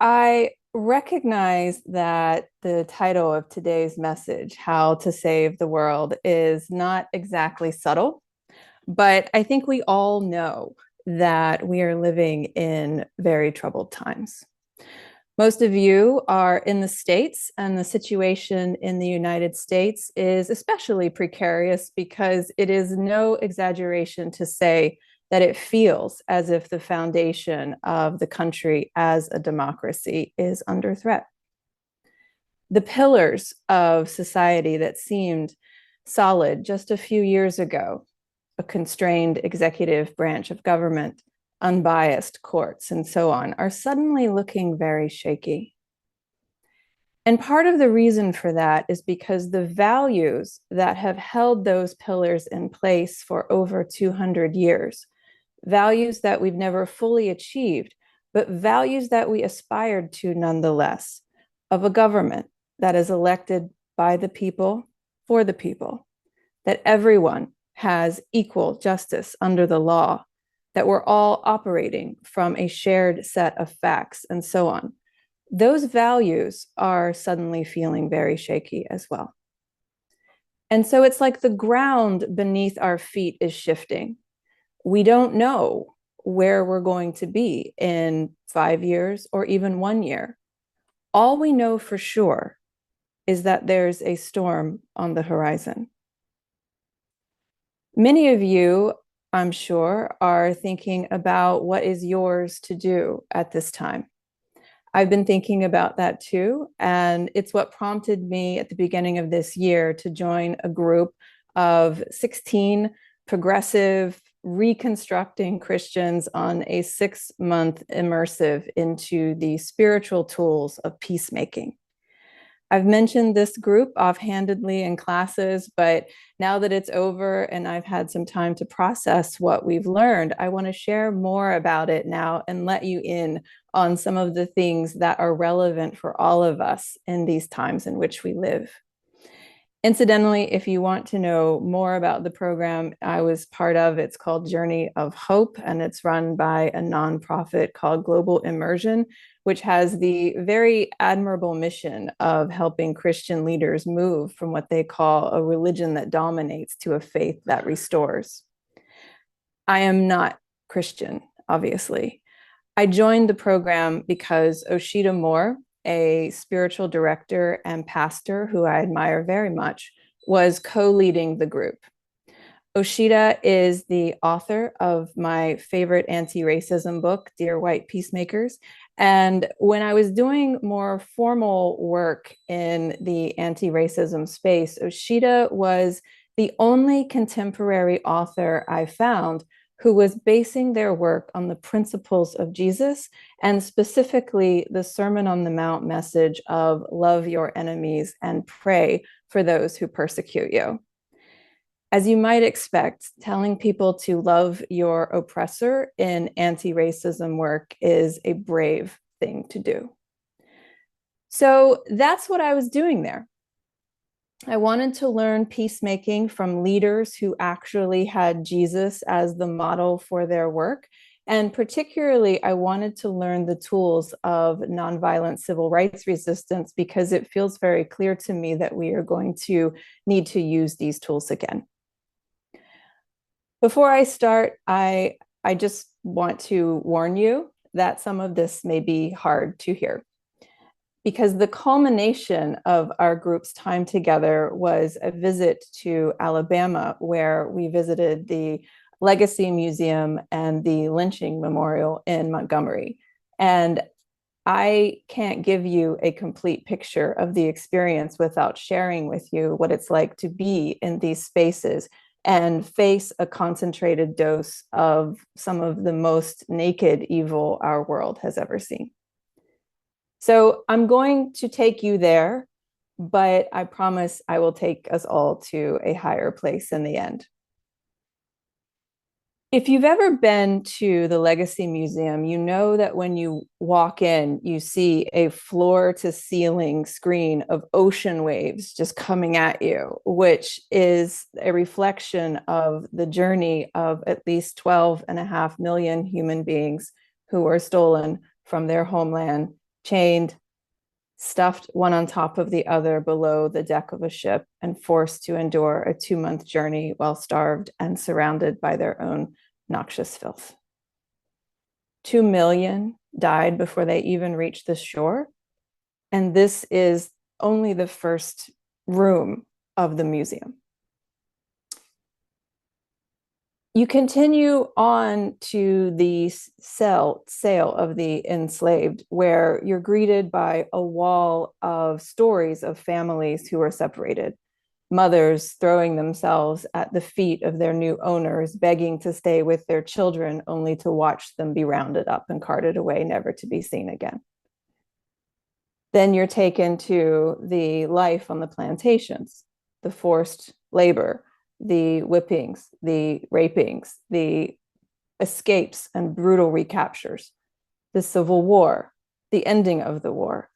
I recognize that the title of today's message, How to Save the World, is not exactly subtle, but I think we all know that we are living in very troubled times. Most of you are in the States, and the situation in the United States is especially precarious because it is no exaggeration to say that it feels as if the foundation of the country as a democracy is under threat. The pillars of society that seemed solid just a few years ago, a constrained executive branch of government, unbiased courts, and so on, are suddenly looking very shaky. And part of the reason for that is because the values that have held those pillars in place for over 200 years, values that we've never fully achieved, but values that we aspired to nonetheless, of a government that is elected by the people, for the people, that everyone has equal justice under the law, that we're all operating from a shared set of facts, and so on. Those values are suddenly feeling very shaky as well. And so it's like the ground beneath our feet is shifting. We don't know where we're going to be in 5 years or even 1 year. All we know for sure is that there's a storm on the horizon. Many of you, I'm sure, are thinking about what is yours to do at this time. I've been thinking about that too, and it's what prompted me at the beginning of this year to join a group of 16 progressive, reconstructing Christians on a 6-month immersive into the spiritual tools of peacemaking. I've mentioned this group offhandedly in classes, but now that it's over and I've had some time to process what we've learned, I want to share more about it now and let you in on some of the things that are relevant for all of us in these times in which we live. Incidentally, if you want to know more about the program I was part of, it's called Journey of Hope, and it's run by a nonprofit called Global Immersion, which has the very admirable mission of helping Christian leaders move from what they call a religion that dominates to a faith that restores. I am not Christian, obviously. I joined the program because Oshita Moore, a spiritual director and pastor who I admire very much, was co-leading the group. Oshita is the author of my favorite anti-racism book, Dear White Peacemakers. And when I was doing more formal work in the anti-racism space, Oshita was the only contemporary author I found who was basing their work on the principles of Jesus, and specifically the Sermon on the Mount message of love your enemies and pray for those who persecute you. As you might expect, telling people to love your oppressor in anti-racism work is a brave thing to do. So that's what I was doing there. I wanted to learn peacemaking from leaders who actually had Jesus as the model for their work. And particularly, I wanted to learn the tools of nonviolent civil rights resistance because it feels very clear to me that we are going to need to use these tools again. Before I start, I just want to warn you that some of this may be hard to hear, because the culmination of our group's time together was a visit to Alabama, where we visited the Legacy Museum and the lynching memorial in Montgomery. And I can't give you a complete picture of the experience without sharing with you what it's like to be in these spaces and face a concentrated dose of some of the most naked evil our world has ever seen. So I'm going to take you there, but I promise I will take us all to a higher place in the end. If you've ever been to the Legacy Museum, you know that when you walk in, you see a floor to ceiling screen of ocean waves just coming at you, which is a reflection of the journey of at least 12.5 million human beings who were stolen from their homeland, chained, stuffed one on top of the other below the deck of a ship, and forced to endure a 2-month journey while starved and surrounded by their own noxious filth. 2 million died before they even reached the shore. And this is only the first room of the museum. You continue on to the sale of the enslaved, where you're greeted by a wall of stories of families who were separated, mothers throwing themselves at the feet of their new owners, begging to stay with their children, only to watch them be rounded up and carted away, never to be seen again. Then you're taken to the life on the plantations, the forced labor, the whippings, the rapings, the escapes and brutal recaptures, the Civil War, the ending of the war,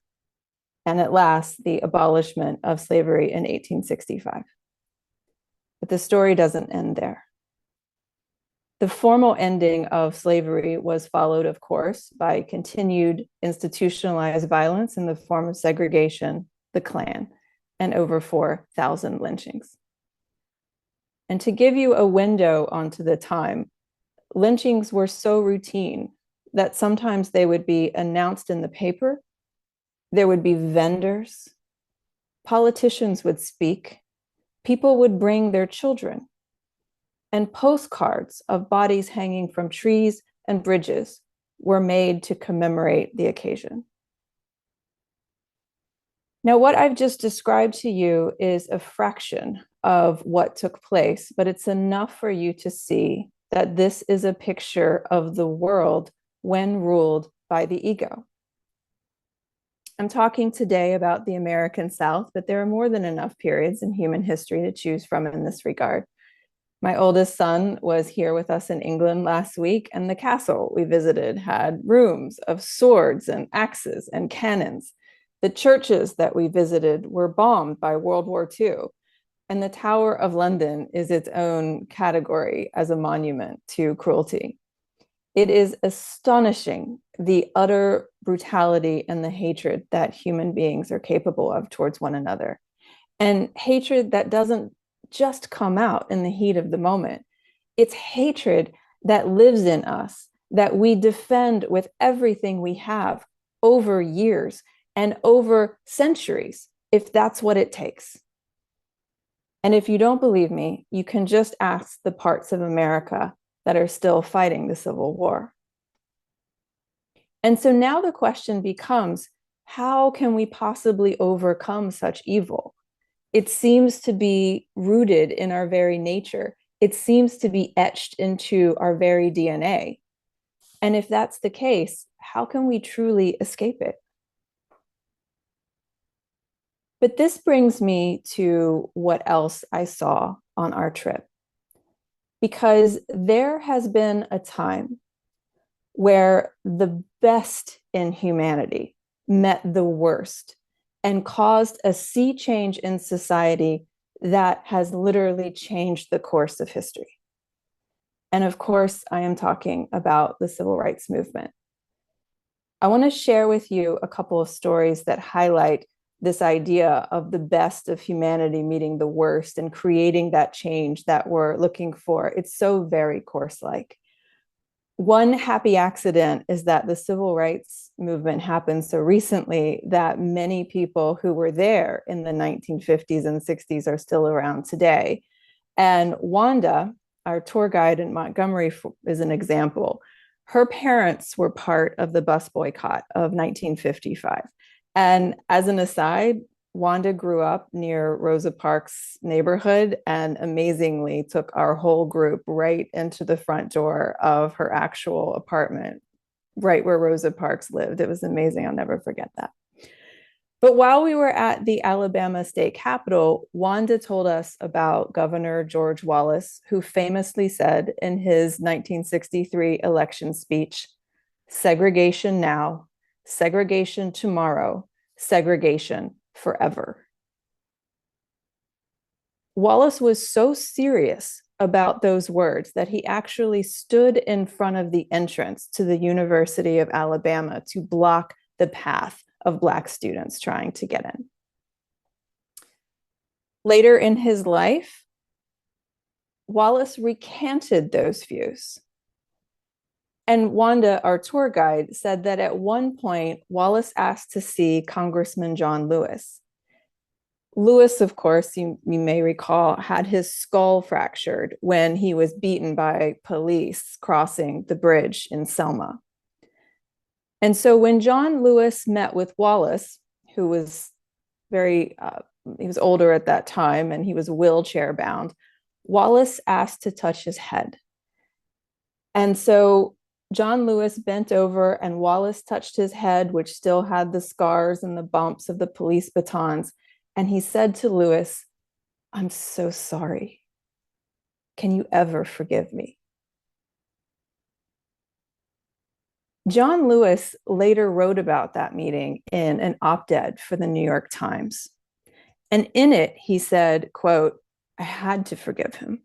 and at last, the abolishment of slavery in 1865. But the story doesn't end there. The formal ending of slavery was followed, of course, by continued institutionalized violence in the form of segregation, the Klan, and over 4,000 lynchings. And to give you a window onto the time, lynchings were so routine that sometimes they would be announced in the paper. There would be vendors, politicians would speak, people would bring their children, and postcards of bodies hanging from trees and bridges were made to commemorate the occasion. Now, what I've just described to you is a fraction of what took place, but it's enough for you to see that this is a picture of the world when ruled by the ego. I'm talking today about the American South, but there are more than enough periods in human history to choose from in this regard. My oldest son was here with us in England last week, and the castle we visited had rooms of swords and axes and cannons. The churches that we visited were bombed by World War II, and the Tower of London is its own category as a monument to cruelty. It is astonishing the utter brutality and the hatred that human beings are capable of towards one another. And hatred that doesn't just come out in the heat of the moment. It's hatred that lives in us, that we defend with everything we have over years and over centuries, if that's what it takes. And if you don't believe me, you can just ask the parts of America that are still fighting the Civil War. And so now the question becomes, how can we possibly overcome such evil? It seems to be rooted in our very nature. It seems to be etched into our very DNA. And if that's the case, how can we truly escape it? But this brings me to what else I saw on our trip. Because there has been a time where the best in humanity met the worst and caused a sea change in society that has literally changed the course of history. And of course, I am talking about the civil rights movement. I want to share with you a couple of stories that highlight this idea of the best of humanity meeting the worst and creating that change that we're looking for. It's so very course-like. One happy accident is that the civil rights movement happened so recently that many people who were there in the 1950s and 60s are still around today. And Wanda, our tour guide in Montgomery, is an example. Her parents were part of the bus boycott of 1955. And as an aside, Wanda grew up near Rosa Parks' neighborhood and amazingly took our whole group right into the front door of her actual apartment, right where Rosa Parks lived. It was amazing. I'll never forget that. But while we were at the Alabama state capitol, Wanda told us about Governor George Wallace, who famously said in his 1963 election speech, "Segregation now, segregation tomorrow, segregation forever." Wallace was so serious about those words that he actually stood in front of the entrance to the University of Alabama to block the path of Black students trying to get in. Later in his life, Wallace recanted those views. And Wanda, our tour guide, said that at one point, Wallace asked to see Congressman John Lewis. Lewis, of course, you may recall, had his skull fractured when he was beaten by police crossing the bridge in Selma. And so when John Lewis met with Wallace, who was he was older at that time and he was wheelchair bound, Wallace asked to touch his head. And so John Lewis bent over and Wallace touched his head, which still had the scars and the bumps of the police batons. And he said to Lewis, "I'm so sorry. Can you ever forgive me?" John Lewis later wrote about that meeting in an op-ed for the New York Times. And in it, he said, quote, "I had to forgive him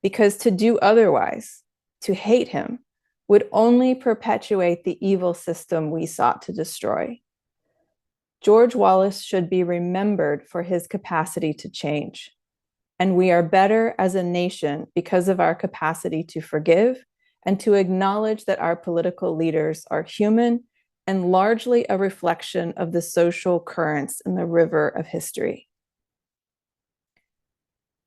because to do otherwise, to hate him, would only perpetuate the evil system we sought to destroy. George Wallace should be remembered for his capacity to change. And we are better as a nation because of our capacity to forgive and to acknowledge that our political leaders are human and largely a reflection of the social currents in the river of history."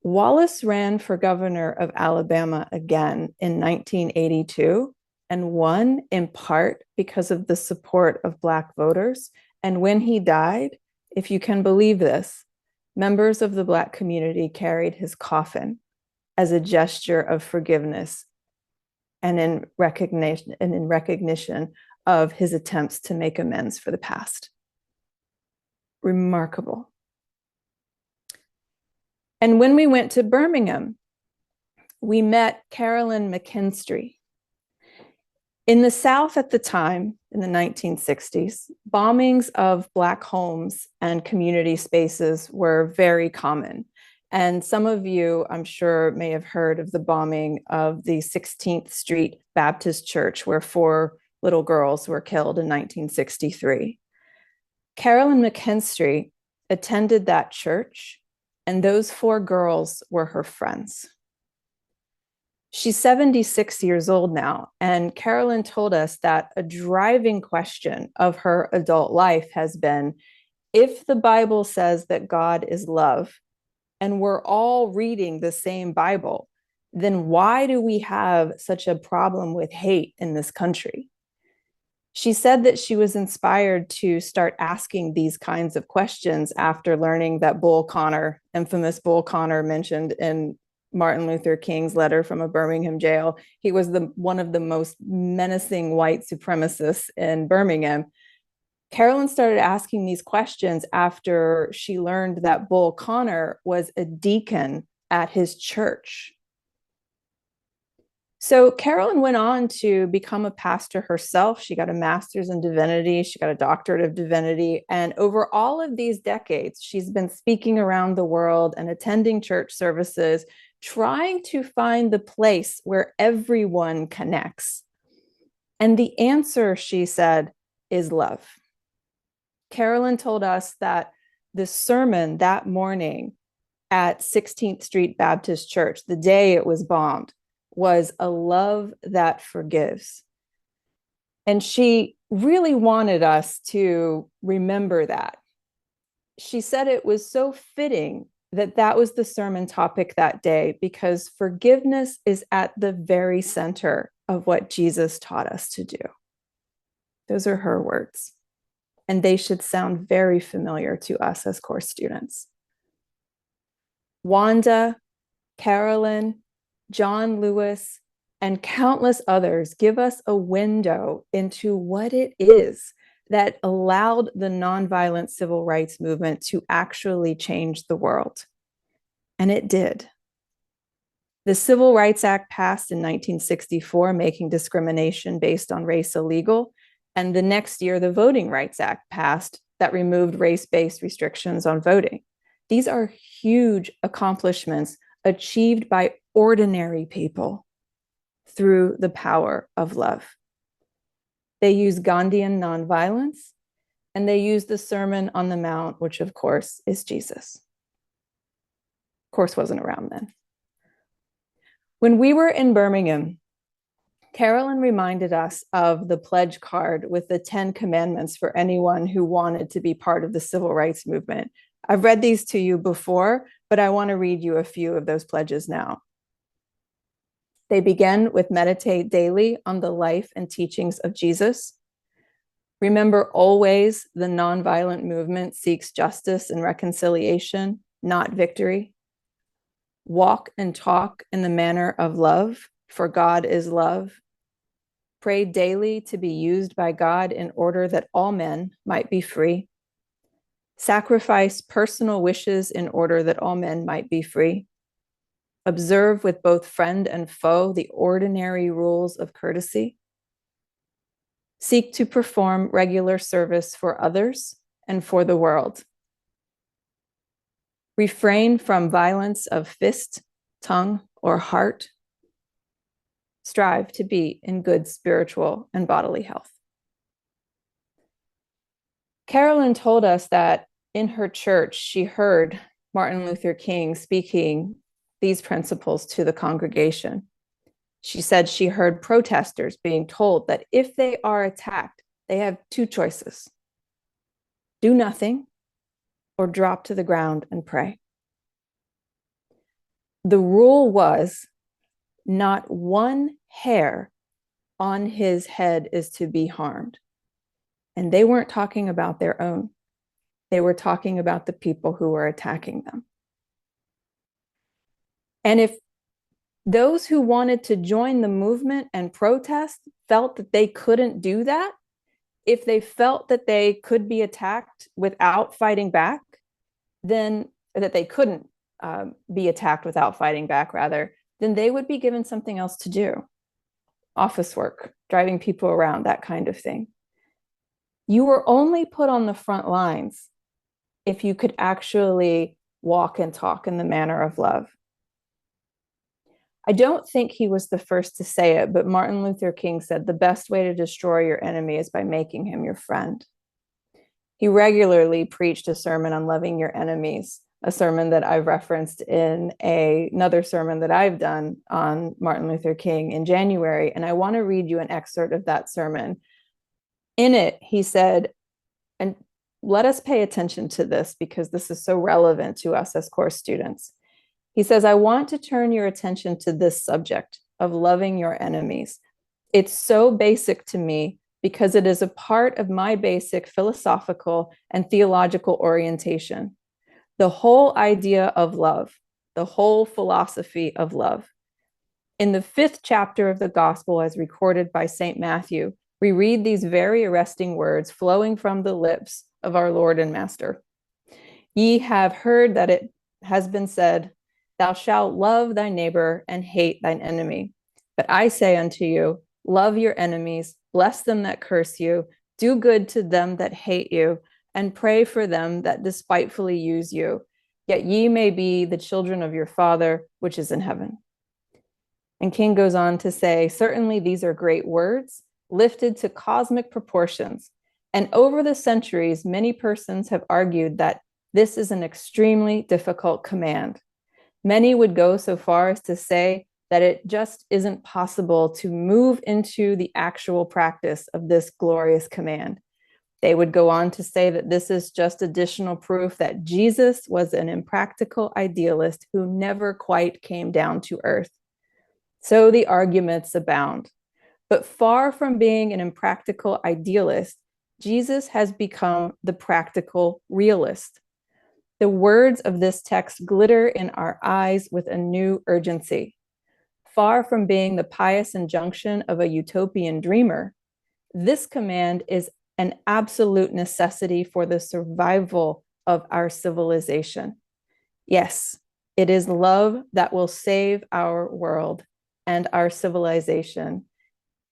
Wallace ran for governor of Alabama again in 1982 and won in part because of the support of Black voters. And when he died, if you can believe this, members of the Black community carried his coffin as a gesture of forgiveness and in recognition of his attempts to make amends for the past. Remarkable. And when we went to Birmingham, we met Carolyn McKinstry. In the South at the time, in the 1960s, bombings of Black homes and community spaces were very common. And some of you, I'm sure, may have heard of the bombing of the 16th Street Baptist Church, where 4 little girls were killed in 1963. Carolyn McKinstry attended that church, and those 4 girls were her friends. She's 76 years old now, and Carolyn told us that a driving question of her adult life has been, if the Bible says that God is love, and we're all reading the same Bible, then why do we have such a problem with hate in this country? She said that she was inspired to start asking these kinds of questions after learning that Bull Connor, infamous Bull Connor mentioned in Martin Luther King's letter from a Birmingham jail, he was one of the most menacing white supremacists in Birmingham. Carolyn started asking these questions after she learned that Bull Connor was a deacon at his church. So Carolyn went on to become a pastor herself. She got a master's in divinity. She got a doctorate of divinity. And over all of these decades, she's been speaking around the world and attending church services, trying to find the place where everyone connects. And the answer, she said, is love. Carolyn told us that the sermon that morning at 16th Street Baptist Church, the day it was bombed, was a love that forgives. And she really wanted us to remember that. She said it was so fitting that that was the sermon topic that day, because forgiveness is at the very center of what Jesus taught us to do. Those are her words. And they should sound very familiar to us as course students. Wanda, Carolyn, John Lewis, and countless others give us a window into what it is that allowed the nonviolent civil rights movement to actually change the world. And it did. The Civil Rights Act passed in 1964, making discrimination based on race illegal. And the next year, the Voting Rights Act passed that removed race-based restrictions on voting. These are huge accomplishments achieved by ordinary people through the power of love. They use Gandhian nonviolence, and they use the Sermon on the Mount, which of course is Jesus. Of course, wasn't around then. When we were in Birmingham, Carolyn reminded us of the pledge card with the 10 commandments for anyone who wanted to be part of the civil rights movement. I've read these to you before, but I want to read you a few of those pledges now. They begin with meditate daily on the life and teachings of Jesus. Remember always the nonviolent movement seeks justice and reconciliation, not victory. Walk and talk in the manner of love, for God is love. Pray daily to be used by God in order that all men might be free. Sacrifice personal wishes in order that all men might be free. Observe with both friend and foe the ordinary rules of courtesy. Seek to perform regular service for others and for the world. Refrain from violence of fist, tongue, or heart. Strive to be in good spiritual and bodily health. Carolyn told us that in her church, she heard Martin Luther King speaking these principles to the congregation. She said she heard protesters being told that if they are attacked, they have two choices: do nothing or drop to the ground and pray. The rule was not one hair on his head is to be harmed. And they weren't talking about their own. They were talking about the people who were attacking them. And if those who wanted to join the movement and protest felt that they couldn't do that, if they felt that they could be attacked without fighting back, then that they couldn't be attacked without fighting back, rather, then they would be given something else to do. Office work, driving people around, that kind of thing. You were only put on the front lines if you could actually walk and talk in the manner of love. I don't think he was the first to say it, but Martin Luther King said the best way to destroy your enemy is by making him your friend. He regularly preached a sermon on loving your enemies, a sermon that I've referenced in another sermon that I've done on Martin Luther King in January. And I want to read you an excerpt of that sermon. In it, he said, and let us pay attention to this because this is so relevant to us as course students. He says, I want to turn your attention to this subject of loving your enemies. It's so basic to me because it is a part of my basic philosophical and theological orientation. The whole idea of love, the whole philosophy of love. In the 5th chapter of the gospel, as recorded by St. Matthew, we read these very arresting words flowing from the lips of our Lord and Master. Ye have heard that it has been said, thou shalt love thy neighbor and hate thine enemy. But I say unto you, love your enemies, bless them that curse you, do good to them that hate you, and pray for them that despitefully use you. Yet ye may be the children of your Father, which is in heaven. And King goes on to say, certainly these are great words, lifted to cosmic proportions. And over the centuries, many persons have argued that this is an extremely difficult command. Many would go so far as to say that it just isn't possible to move into the actual practice of this glorious command. They would go on to say that this is just additional proof that Jesus was an impractical idealist who never quite came down to earth. So the arguments abound. But far from being an impractical idealist, Jesus has become the practical realist. The words of this text glitter in our eyes with a new urgency. Far from being the pious injunction of a utopian dreamer, this command is an absolute necessity for the survival of our civilization. Yes, it is love that will save our world and our civilization.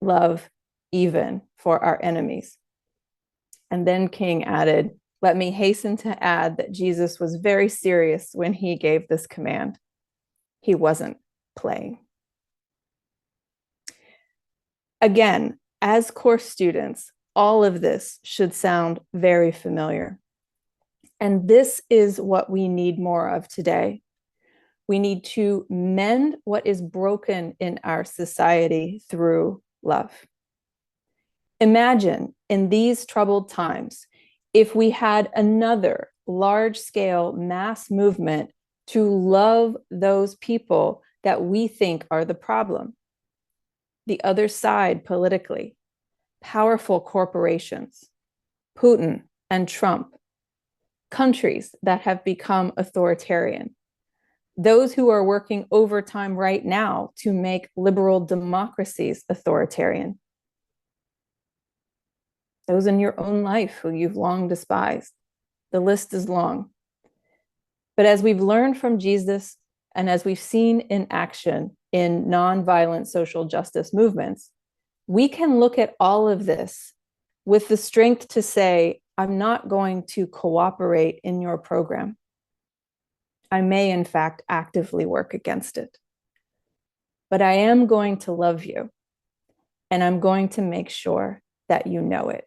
Love even for our enemies. And then King added, let me hasten to add that Jesus was very serious when he gave this command. He wasn't playing. Again, As course students, all of this should sound very familiar. And this is what we need more of today. We need to mend what is broken in our society through love. Imagine in these troubled times, if we had another large-scale mass movement to love those people that we think are the problem. The other side politically, powerful corporations, Putin and Trump, countries that have become authoritarian, those who are working overtime right now to make liberal democracies authoritarian, those in your own life who you've long despised. The list is long. But as we've learned from Jesus and as we've seen in action in nonviolent social justice movements, we can look at all of this with the strength to say, I'm not going to cooperate in your program. I may, in fact, actively work against it. But I am going to love you, and I'm going to make sure that you know it.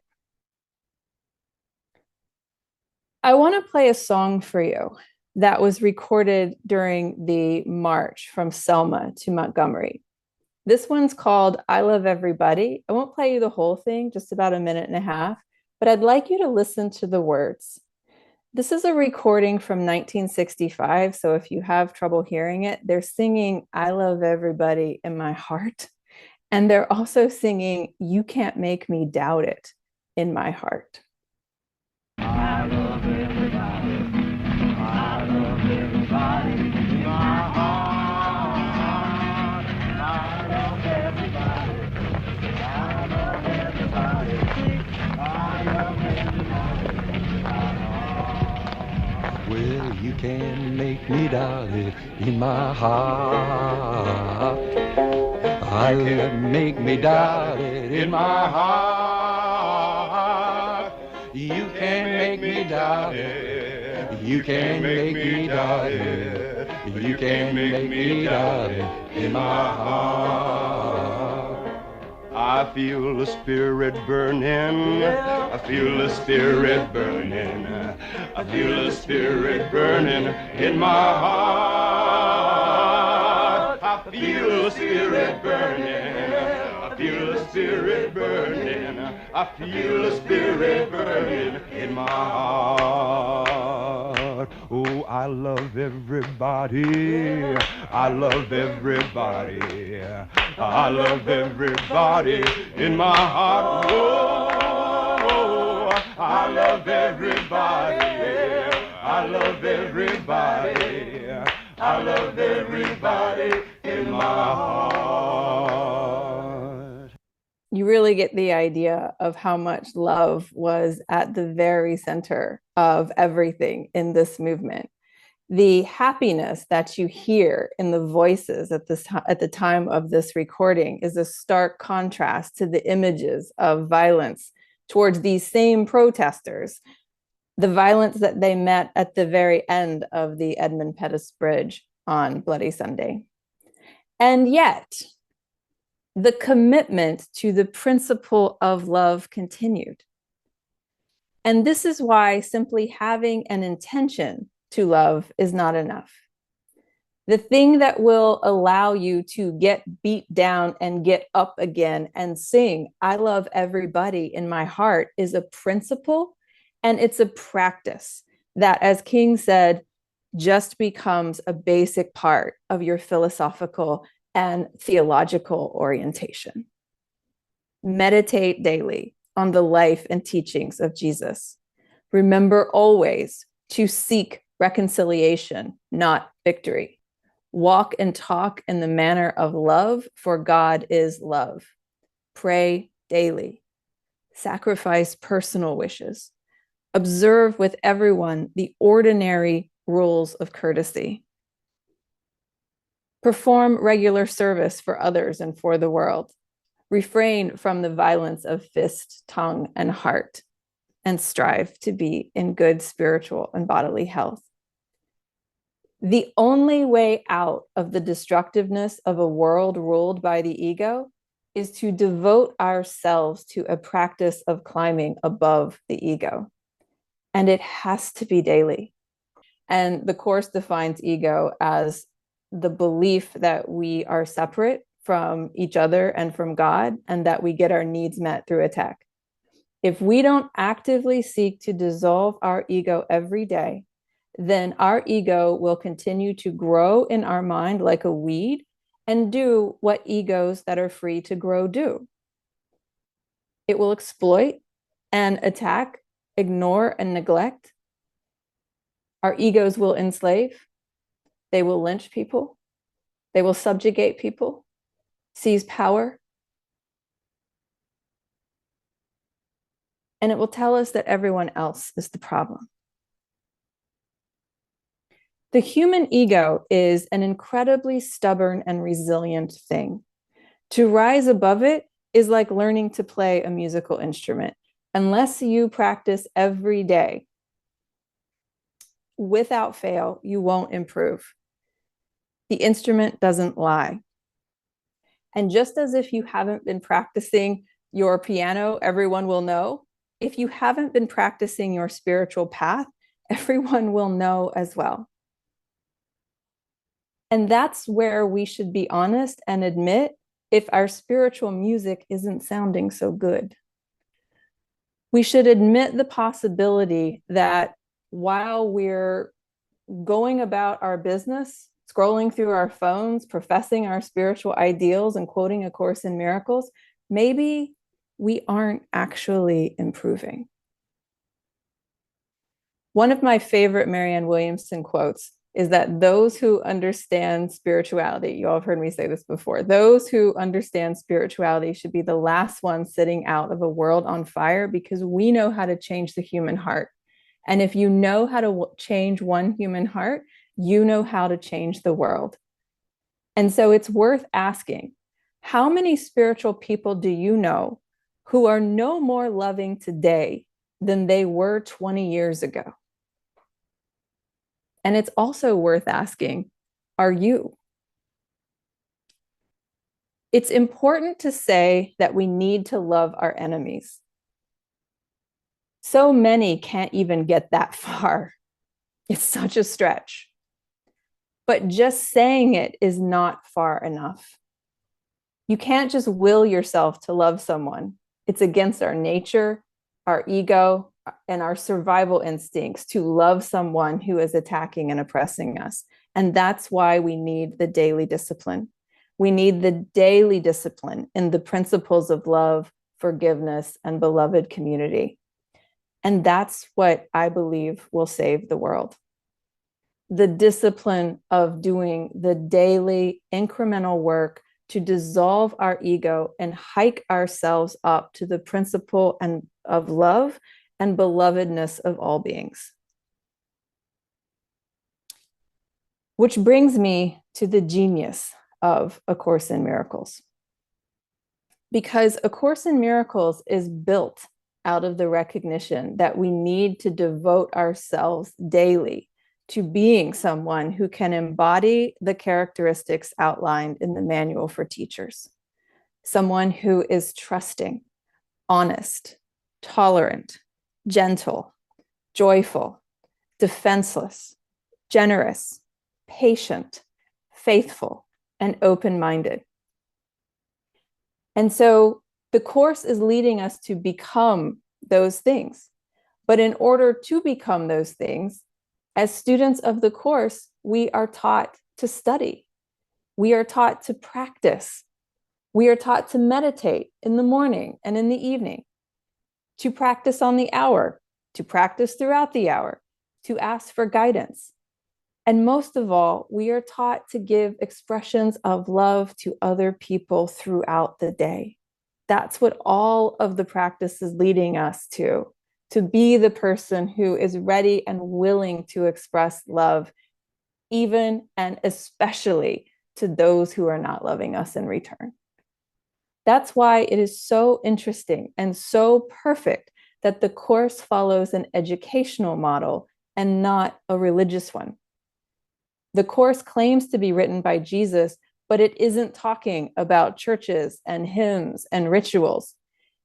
I want to play a song for you that was recorded during the march from Selma to Montgomery. This one's called I Love Everybody. I won't play you the whole thing, just about a minute and a half, but I'd like you to listen to the words. This is a recording from 1965, so if you have trouble hearing it, they're singing I Love Everybody in my heart, and they're also singing You Can't Make Me Doubt It in my heart. I love everybody. I love everybody in my heart. I love everybody. I love everybody. I love everybody in my heart. Well, you can make me doubt it in my heart. I make me doubt it in my heart. You can make me doubt it. You can make me doubt it. You can make me doubt it in my heart. I feel the spirit burning. I feel the spirit burning. I feel the spirit burning in my heart. I feel the spirit burning. I feel the spirit burning. I feel the spirit burning in my heart. Oh, I love everybody. I love everybody. I love everybody in my heart. Oh, I love everybody. I love everybody. I love everybody in my heart. You really get the idea of how much love was at the very center of everything in this movement. The happiness that you hear in the voices at the time of this recording is a stark contrast to the images of violence towards these same protesters, the violence that they met at the very end of the Edmund Pettus Bridge on Bloody Sunday. And yet, the commitment to the principle of love continued. And this is why simply having an intention to love is not enough. The thing that will allow you to get beat down and get up again and sing, I love everybody in my heart, is a principle, and it's a practice that, as King said, just becomes a basic part of your philosophical and theological orientation. Meditate daily on the life and teachings of Jesus. Remember always to seek reconciliation, not victory. Walk and talk in the manner of love, for God is love. Pray daily. Sacrifice personal wishes. Observe with everyone the ordinary rules of courtesy. Perform regular service for others and for the world. Refrain from the violence of fist, tongue, and heart, and strive to be in good spiritual and bodily health. The only way out of the destructiveness of a world ruled by the ego is to devote ourselves to a practice of climbing above the ego. And it has to be daily. And the Course defines ego as the belief that we are separate from each other and from God, and that we get our needs met through attack. If we don't actively seek to dissolve our ego every day, then our ego will continue to grow in our mind like a weed and do what egos that are free to grow do. It will exploit and attack, ignore and neglect. Our egos will enslave. They will lynch people. They will subjugate people, seize power. And it will tell us that everyone else is the problem. The human ego is an incredibly stubborn and resilient thing. To rise above it is like learning to play a musical instrument. Unless you practice every day, without fail, you won't improve. The instrument doesn't lie. And just as if you haven't been practicing your piano, everyone will know. If you haven't been practicing your spiritual path, everyone will know as well. And that's where we should be honest and admit if our spiritual music isn't sounding so good. We should admit the possibility that while we're going about our business, scrolling through our phones, professing our spiritual ideals and quoting A Course in Miracles, maybe we aren't actually improving. One of my favorite Marianne Williamson quotes is that those who understand spirituality, you all have heard me say this before, those who understand spirituality should be the last ones sitting out of a world on fire, because we know how to change the human heart. And if you know how to change one human heart, you know how to change the world. And so it's worth asking, how many spiritual people do you know who are no more loving today than they were 20 years ago? And it's also worth asking, are you? It's important to say that we need to love our enemies. So many can't even get that far. It's such a stretch. But just saying it is not far enough. You can't just will yourself to love someone. It's against our nature, our ego, and our survival instincts to love someone who is attacking and oppressing us. And that's why we need the daily discipline. We need the daily discipline in the principles of love, forgiveness, and beloved community. And that's what I believe will save the world. The discipline of doing the daily incremental work to dissolve our ego and hike ourselves up to the principle of love and belovedness of all beings. Which brings me to the genius of A Course in Miracles. Because A Course in Miracles is built out of the recognition that we need to devote ourselves daily to being someone who can embody the characteristics outlined in the Manual for Teachers. Someone who is trusting, honest, tolerant, gentle, joyful, defenseless, generous, patient, faithful, and open-minded. And so the Course is leading us to become those things. But in order to become those things, as students of the Course, we are taught to study. We are taught to practice. We are taught to meditate in the morning and in the evening, to practice on the hour, to practice throughout the hour, to ask for guidance. And most of all, we are taught to give expressions of love to other people throughout the day. That's what all of the practice is leading us to be the person who is ready and willing to express love, even and especially to those who are not loving us in return. That's why it is so interesting and so perfect that the Course follows an educational model and not a religious one. The Course claims to be written by Jesus, but it isn't talking about churches and hymns and rituals.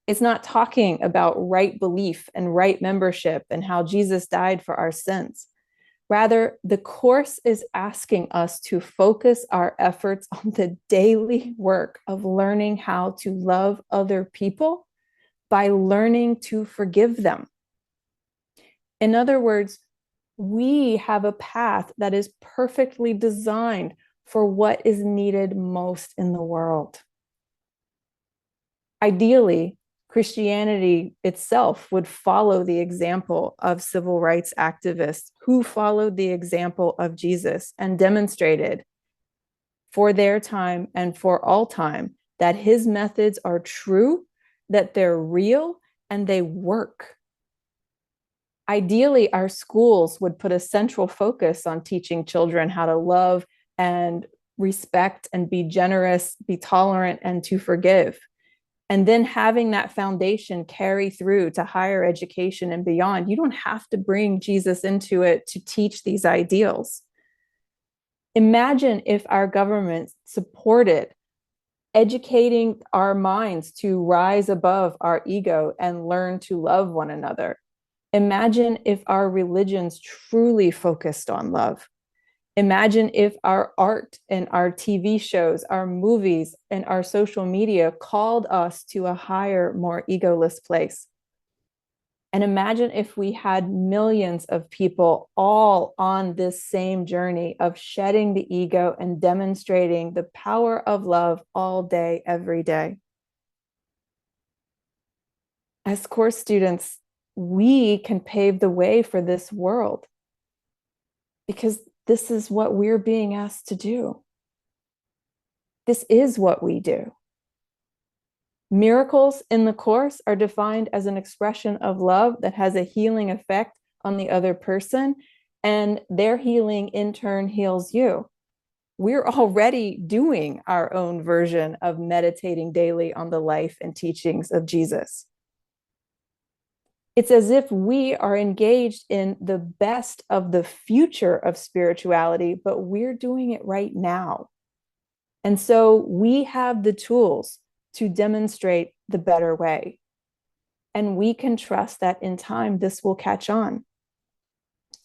It's not talking about right belief and right membership and how Jesus died for our sins. Rather, the Course is asking us to focus our efforts on the daily work of learning how to love other people by learning to forgive them. In other words, we have a path that is perfectly designed for what is needed most in the world. Ideally, Christianity itself would follow the example of civil rights activists who followed the example of Jesus and demonstrated for their time and for all time that his methods are true, that they're real, and they work. Ideally, our schools would put a central focus on teaching children how to love and respect and be generous, be tolerant, and to forgive. And then having that foundation carry through to higher education and beyond. You don't have to bring Jesus into it to teach these ideals. Imagine if our government supported educating our minds to rise above our ego and learn to love one another. Imagine if our religions truly focused on love. Imagine if our art and our TV shows, our movies, and our social media called us to a higher, more egoless place. And imagine if we had millions of people all on this same journey of shedding the ego and demonstrating the power of love all day, every day. As Course students, we can pave the way for this world because this is what we're being asked to do. This is what we do. Miracles in the Course are defined as an expression of love that has a healing effect on the other person, and their healing in turn heals you. We're already doing our own version of meditating daily on the life and teachings of Jesus. It's as if we are engaged in the best of the future of spirituality, but we're doing it right now. And so we have the tools to demonstrate the better way. And we can trust that in time, this will catch on.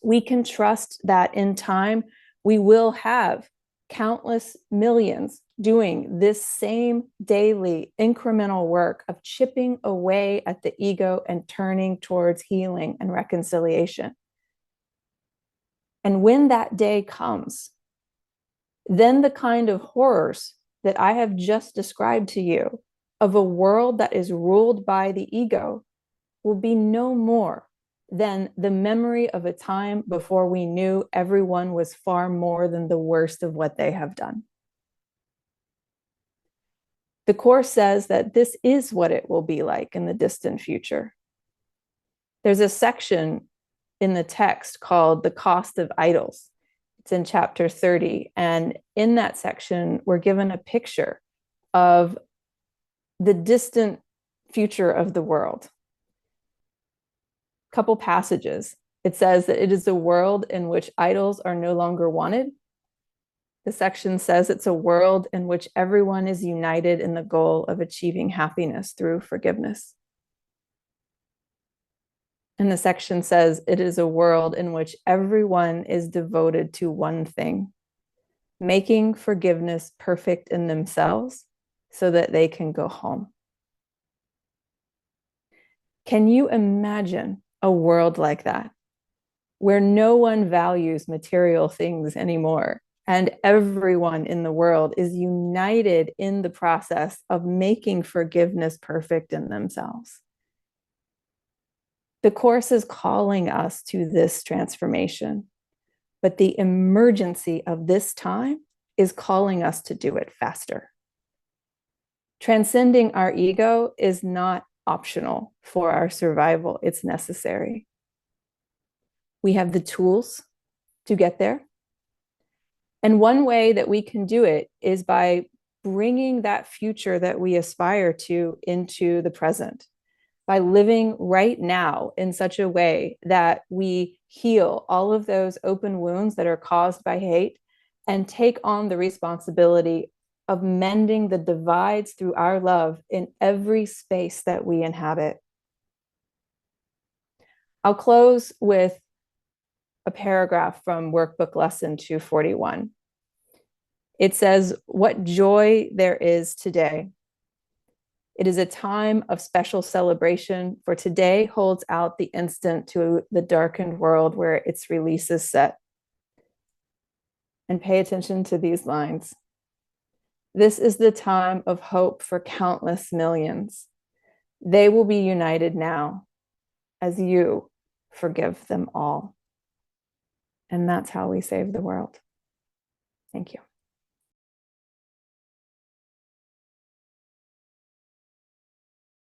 We can trust that in time, we will have countless millions doing this same daily incremental work of chipping away at the ego and turning towards healing and reconciliation. And when that day comes, then the kind of horrors that I have just described to you of a world that is ruled by the ego will be no more than the memory of a time before we knew everyone was far more than the worst of what they have done. The Course says that this is what it will be like in the distant future. There's a section in the text called The Cost of Idols. It's in chapter 30. And in that section, we're given a picture of the distant future of the world. Couple passages. It says that it is a world in which idols are no longer wanted. The section says it's a world in which everyone is united in the goal of achieving happiness through forgiveness. And the section says it is a world in which everyone is devoted to one thing, making forgiveness perfect in themselves so that they can go home. Can you imagine a world like that, where no one values material things anymore, and everyone in the world is united in the process of making forgiveness perfect in themselves? The Course is calling us to this transformation, but the emergency of this time is calling us to do it faster. Transcending our ego is not optional for our survival, it's necessary. We have the tools to get there. And one way that we can do it is by bringing that future that we aspire to into the present, by living right now in such a way that we heal all of those open wounds that are caused by hate and take on the responsibility of mending the divides through our love in every space that we inhabit. I'll close with a paragraph from workbook lesson 241. It says, "What joy there is today. It is a time of special celebration, for today holds out the instant to the darkened world where its release is set." And pay attention to these lines. This is the time of hope for countless millions. They will be united now as you forgive them all. And that's how we save the world. Thank you.